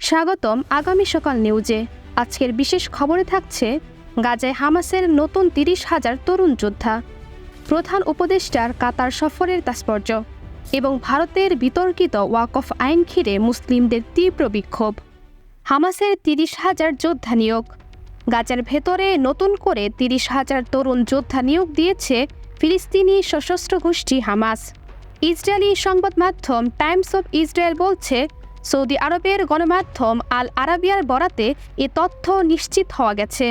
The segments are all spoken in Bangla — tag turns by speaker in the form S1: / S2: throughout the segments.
S1: স্বাগতম আগামী সকাল নিউজে। আজকের বিশেষ খবরে থাকছে গাজায় হামাসের নতুন ৩০,০০০ তরুণ যোদ্ধা, প্রধান উপদেষ্টার কাতার সফরের তাৎপর্য এবং ভারতের বিতর্কিত ওয়াকফ আইন ঘিরে মুসলিমদের তীব্র বিক্ষোভ। হামাসের ৩০,০০০ যোদ্ধা নিয়োগ। গাজার ভেতরে নতুন করে ৩০,০০০ তরুণ যোদ্ধা নিয়োগ দিয়েছে ফিলিস্তিনি সশস্ত্র গোষ্ঠী হামাস। ইসরায়েলি সংবাদ মাধ্যম টাইমস অব ইসরায়েল বলছে, সৌদি আরবের গণমাধ্যম আল আরাবিয়ার বরাতে এ তথ্য নিশ্চিত হওয়া গেছে।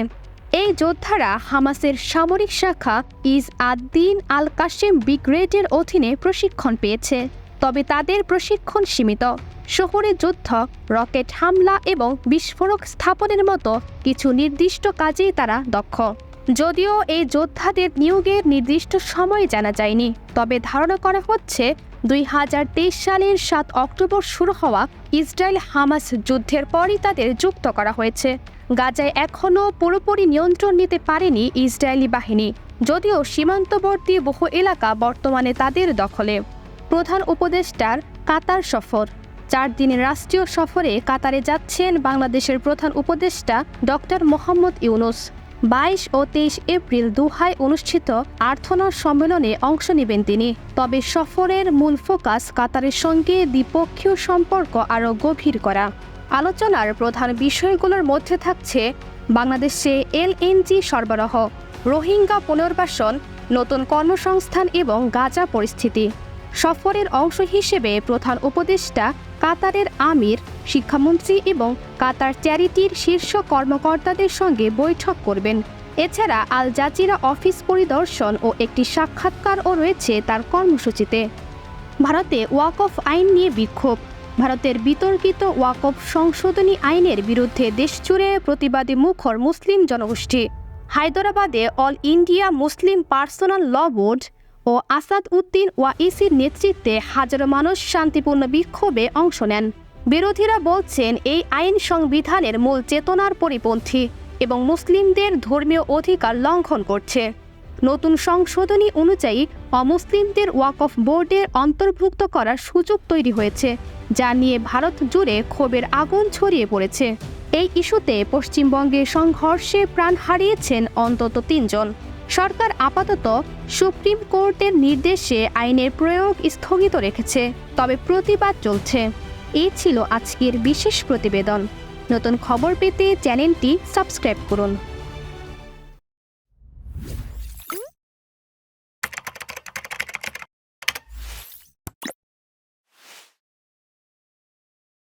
S1: এই যোদ্ধারা হামাসের সামরিক শাখা ইজ আদ-দিন আল কাসেম ব্রিগেডের অধীনে প্রশিক্ষণ পেয়েছে, তবে তাদের প্রশিক্ষণ সীমিত। শহরে যুদ্ধ, রকেট হামলা এবং বিস্ফোরক স্থাপনের মতো কিছু নির্দিষ্ট কাজেই তারা দক্ষ। যদিও এই যোদ্ধাদের নিয়োগের নির্দিষ্ট সময় জানা যায়নি, তবে ধারণা করা হচ্ছে ২০২৩ সালের ৭ অক্টোবর শুরু হওয়া ইসরায়েল হামাস যুদ্ধের পরই তাদের যুক্ত করা হয়েছে। গাজায় এখনও পুরোপুরি নিয়ন্ত্রণ নিতে পারেনি ইসরায়েলি বাহিনী, যদিও সীমান্তবর্তী বহু এলাকা বর্তমানে তাদের দখলে। প্রধান উপদেষ্টার কাতার সফর। ৪ দিনের রাষ্ট্রীয় সফরে কাতারে যাচ্ছেন বাংলাদেশের প্রধান উপদেষ্টা ডক্টর মোহাম্মদ ইউনূস। ২২ ও ২৩ এপ্রিল দোহায় অনুষ্ঠিত আর্থনা সম্মেলনে অংশ নেবেন তিনি। তবে সফরের মূল ফোকাস কাতারের সঙ্গে দ্বিপক্ষীয় সম্পর্ক আরও গভীর করা। আলোচনার প্রধান বিষয়গুলোর মধ্যে থাকছে বাংলাদেশে এলএনজি সরবরাহ, রোহিঙ্গা পুনর্বাসন, নতুন কর্মসংস্থান এবং গাজা পরিস্থিতি। সফরের অংশ হিসেবে প্রধান উপদেষ্টা কাতারের আমির, শিক্ষামন্ত্রী এবং কাতার চ্যারিটির শীর্ষ কর্মকর্তাদের সঙ্গে বৈঠক করবেন। এছাড়া আল জাজিরা অফিস পরিদর্শন ও একটি সাক্ষাৎকারও রয়েছে তার কর্মসূচিতে। ভারতে ওয়াকফ আইন নিয়ে বিক্ষোভ। ভারতের বিতর্কিত ওয়াকফ সংশোধনী আইনের বিরুদ্ধে দেশজুড়ে প্রতিবাদী মুখর মুসলিম জনগোষ্ঠী। হায়দরাবাদে অল ইন্ডিয়া মুসলিম পার্সোনাল ল বোর্ড ও আসাদ উদ্দিন ওয়াইসির নেতৃত্বে হাজারো মানুষ শান্তিপূর্ণ বিক্ষোভে অংশ নেন। বিরোধীরা বলছেন এই আইন সংবিধানের মূল চেতনার পরিপন্থী এবং মুসলিমদের ধর্মীয় অধিকার লঙ্ঘন করছে। নতুন সংশোধনী অনুযায়ী অমুসলিমদের ওয়াকফ বোর্ডের অন্তর্ভুক্ত করার সুযোগ তৈরি হয়েছে, যা নিয়ে ভারত জুড়ে ক্ষোভের আগুন ছড়িয়ে পড়েছে। এই ইস্যুতে পশ্চিমবঙ্গে সংঘর্ষে প্রাণ হারিয়েছেন অন্তত ৩ জন। সরকার আপাতত সুপ্রিম কোর্টের নির্দেশে আইনের প্রয়োগ স্থগিত রেখেছে, তবে প্রতিবাদ চলছে। এই ছিল আজকের বিশেষ প্রতিবেদন। নতুন খবর পেতে চ্যানেলটি সাবস্ক্রাইব করুন।